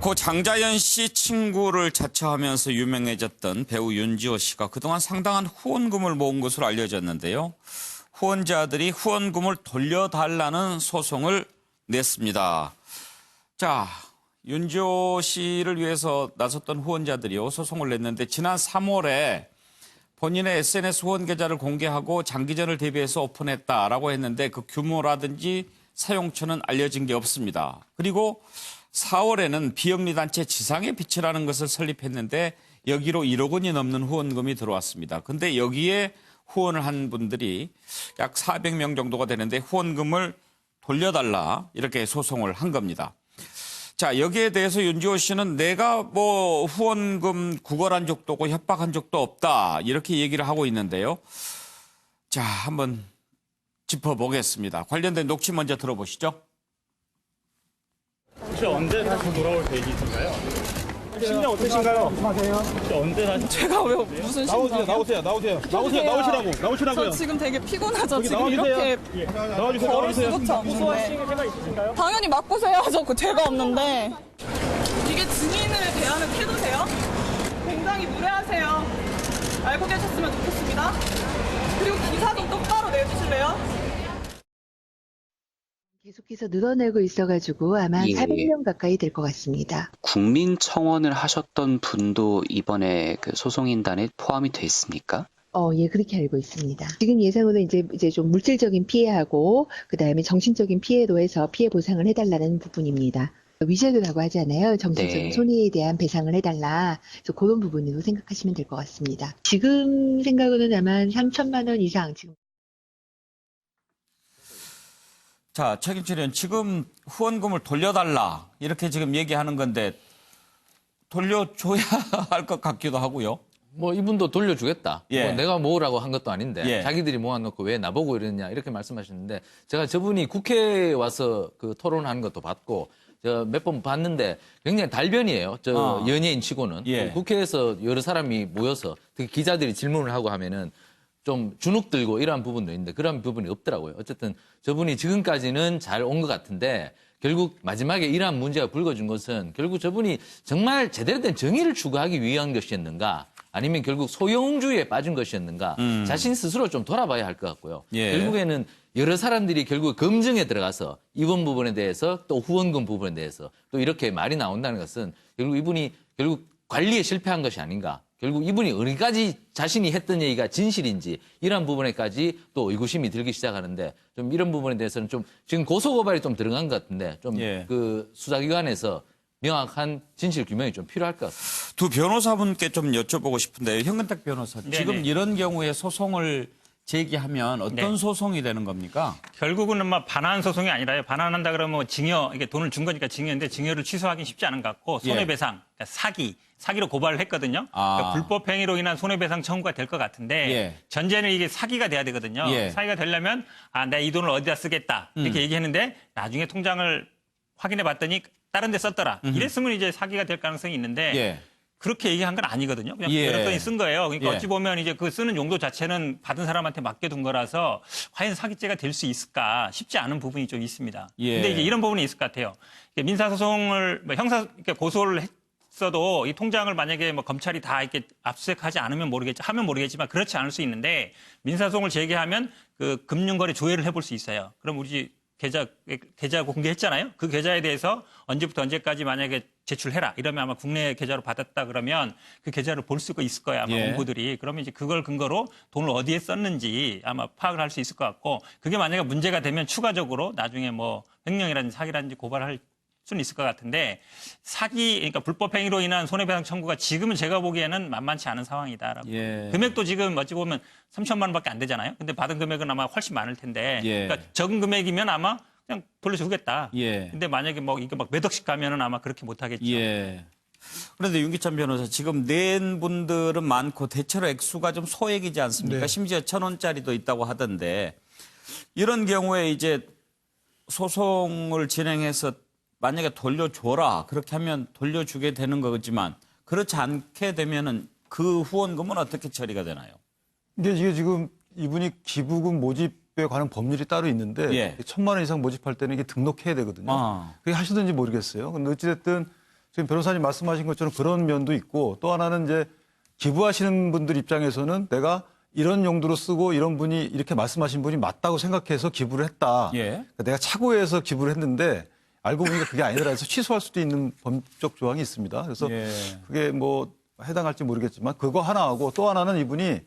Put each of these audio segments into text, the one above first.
고 장자연 씨 친구를 자처하면서 유명해졌던 배우 윤지호 씨가 그동안 상당한 후원금을 모은 것으로 알려졌는데요. 후원자들이 후원금을 돌려달라는 소송을 냈습니다. 자, 윤지호 씨를 위해서 나섰던 후원자들이요, 소송을 냈는데 지난 3월에 본인의 SNS 후원 계좌를 공개하고 장기전을 대비해서 오픈했다라고 했는데 그 규모라든지 사용처는 알려진 게 없습니다. 그리고 4월에는 비영리단체 지상의 빛이라는 것을 설립했는데 여기로 1억 원이 넘는 후원금이 들어왔습니다. 근데 여기에 후원을 한 분들이 약 400명 정도가 되는데 후원금을 돌려달라 이렇게 소송을 한 겁니다. 자, 여기에 대해서 윤지호 씨는 내가 뭐 후원금 구걸한 적도 없고 협박한 적도 없다 이렇게 얘기를 하고 있는데요. 자, 한번 짚어보겠습니다. 관련된 녹취 먼저 들어보시죠. 혹시 언제 다시 돌아올 계획이신가요? 심정 어떠신가요? 혹시 언제 다시? 제가 왜 무슨 심정이요? 나오시라고요. 저 지금 되게 피곤하죠. 지금 나와주세요. 이렇게 나와주세요. 걸을 수조차 없는데. 제가 있으실까요? 당연히 맞고서야죠. 그 죄가 없는데. 이게 증인을 대하는 태도세요? 굉장히 무례하세요. 알고 계셨으면 좋겠습니다. 그리고 기사 좀 똑바로 내주실래요? 계속해서 늘어나고 있어가지고 아마 예. 400명 가까이 될 것 같습니다. 국민청원을 하셨던 분도 이번에 그 소송인단에 포함이 돼 있습니까? 예, 그렇게 알고 있습니다. 지금 예상으로는 이제 좀 물질적인 피해하고 그다음에 정신적인 피해로 해서 피해 보상을 해달라는 부분입니다. 위자료라고 하잖아요. 정신적인 네. 손해에 대한 배상을 해달라. 그래서 그런 부분으로 생각하시면 될 것 같습니다. 지금 생각으로는 아마 3천만 원 이상 지금. 자, 책임질 의원, 지금 후원금을 돌려달라 이렇게 지금 얘기하는 건데 돌려줘야 할 것 같기도 하고요. 뭐 이분도 돌려주겠다. 예. 뭐 내가 모으라고 한 것도 아닌데 예. 자기들이 모아놓고 왜 나보고 이러냐 이렇게 말씀하셨는데 제가 저분이 국회에 와서 그 토론하는 것도 봤고 저 몇 번 봤는데 굉장히 달변이에요. 저 연예인 치고는 예. 국회에서 여러 사람이 모여서 특히 기자들이 질문을 하고 하면은 좀 주눅 들고 이러한 부분도 있는데 그런 부분이 없더라고요. 어쨌든 저분이 지금까지는 잘 온 것 같은데 결국 마지막에 이러한 문제가 불거진 것은 결국 저분이 정말 제대로 된 정의를 추구하기 위한 것이었는가 아니면 결국 소영주의에 빠진 것이었는가 자신 스스로 좀 돌아봐야 할 것 같고요. 예. 결국에는 여러 사람들이 결국 검증에 들어가서 이번 부분에 대해서 또 후원금 부분에 대해서 또 이렇게 말이 나온다는 것은 결국 이분이 결국 관리에 실패한 것이 아닌가. 결국 이분이 어디까지 자신이 했던 얘기가 진실인지 이런 부분에까지 또 의구심이 들기 시작하는데 좀 이런 부분에 대해서는 좀 지금 고소고발이 좀 들어간 것 같은데 좀 예. 그 수사기관에서 명확한 진실 규명이 좀 필요할 것 같습니다. 두 변호사분께 좀 여쭤보고 싶은데 현근택 변호사, 네네. 지금 이런 경우에 소송을 제기하면 어떤 네. 소송이 되는 겁니까? 결국은 뭐 반환 소송이 아니라요. 반환한다 그러면 뭐 징역, 이게 돈을 준 거니까 징역인데 징역을 취소하기는 쉽지 않은 것 같고 손해배상, 그러니까 사기로 고발을 했거든요. 그러니까 불법 행위로 인한 손해배상 청구가 될 것 같은데 예. 전제는 이게 사기가 돼야 되거든요. 예. 사기가 되려면 내가 이 돈을 어디다 쓰겠다 이렇게 얘기했는데 나중에 통장을 확인해 봤더니 다른 데 썼더라. 이랬으면 이제 사기가 될 가능성이 있는데 예. 그렇게 얘기한 건 아니거든요. 그냥 예. 그랬더니 쓴 거예요. 그러니까 예. 어찌 보면 이제 그 쓰는 용도 자체는 받은 사람한테 맡겨둔 거라서 과연 사기죄가 될 수 있을까 쉽지 않은 부분이 좀 있습니다. 예. 근데 이제 이런 부분이 있을 것 같아요. 민사소송을 형사 고소를 했어도 이 통장을 만약에 뭐 검찰이 다 이렇게 압수수색하지 않으면 하면 모르겠지만 그렇지 않을 수 있는데 민사소송을 제기하면 그 금융거래 조회를 해볼 수 있어요. 그럼 우리 계좌 공개했잖아요. 그 계좌에 대해서 언제부터 언제까지 만약에 제출해라. 이러면 아마 국내 계좌로 받았다 그러면 그 계좌를 볼 수가 있을 거예요. 아마 예. 공부들이. 그러면 이제 그걸 근거로 돈을 어디에 썼는지 아마 파악을 할 수 있을 것 같고 그게 만약에 문제가 되면 추가적으로 나중에 뭐 횡령이라든지 사기라든지 고발할 수는 있을 것 같은데 그러니까 불법 행위로 인한 손해배상 청구가 지금은 제가 보기에는 만만치 않은 상황이다라고. 예. 금액도 지금 어찌 보면 3천만 원밖에 안 되잖아요. 근데 받은 금액은 아마 훨씬 많을 텐데. 예. 그러니까 적은 금액이면 아마 그냥 돌려주겠다. 예. 근데 만약에 뭐 이게 막 몇 억씩 가면은 아마 그렇게 못 하겠죠. 예. 그런데 윤기찬 변호사, 지금 낸 분들은 많고 대체로 액수가 좀 소액이지 않습니까? 네. 심지어 1,000원짜리도 있다고 하던데 이런 경우에 이제 소송을 진행해서 만약에 돌려줘라 그렇게 하면 돌려주게 되는 거겠지만 그렇지 않게 되면은 그 후원금은 어떻게 처리가 되나요? 근데 이게 지금 이분이 기부금 모집에 관한 법률이 따로 있는데 예. 1,000만 원 이상 모집할 때는 이게 등록해야 되거든요. 아. 그게 하시든지 모르겠어요. 근데 어찌됐든 지금 변호사님 말씀하신 것처럼 그런 면도 있고 또 하나는 이제 기부하시는 분들 입장에서는 내가 이런 용도로 쓰고 이런 분이 이렇게 말씀하신 분이 맞다고 생각해서 기부를 했다. 예. 그러니까 내가 착오해서 기부를 했는데 알고 보니까 그게 아니라 해서 취소할 수도 있는 법적 조항이 있습니다. 그래서 예. 그게 뭐 해당할지 모르겠지만 그거 하나하고 또 하나는 이분이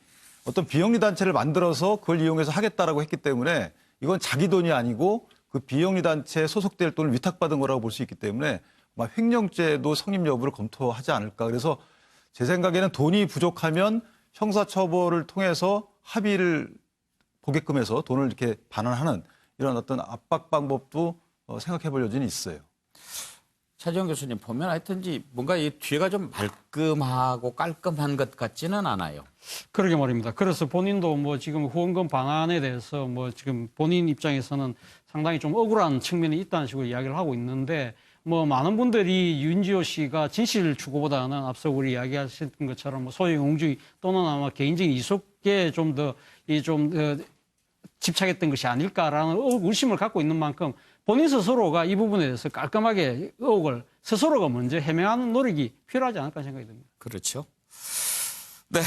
어떤 비영리 단체를 만들어서 그걸 이용해서 하겠다라고 했기 때문에 이건 자기 돈이 아니고 그 비영리 단체에 소속될 돈을 위탁받은 거라고 볼 수 있기 때문에 아마 횡령죄도 성립 여부를 검토하지 않을까. 그래서 제 생각에는 돈이 부족하면 형사처벌을 통해서 합의를 보게끔 해서 돈을 이렇게 반환하는 이런 어떤 압박 방법도 생각해 볼 여지는 있어요. 차지영 교수님 보면 하여튼지 뭔가 이 뒤에가 좀 말끔하고 깔끔한 것 같지는 않아요. 그러게 말입니다. 그래서 본인도 뭐 지금 후원금 반환에 대해서 뭐 지금 본인 입장에서는 상당히 좀 억울한 측면이 있다는 식으로 이야기를 하고 있는데 뭐 많은 분들이 윤지호 씨가 진실 추구보다는 앞서 우리 이야기하신 것처럼 뭐 소유 공주의 또는 아마 개인적인 이속에 좀 더 집착했던 것이 아닐까라는 의심을 갖고 있는 만큼 본인 스스로가 이 부분에 대해서 깔끔하게 의혹을 스스로가 먼저 해명하는 노력이 필요하지 않을까 생각이 듭니다. 그렇죠. 네.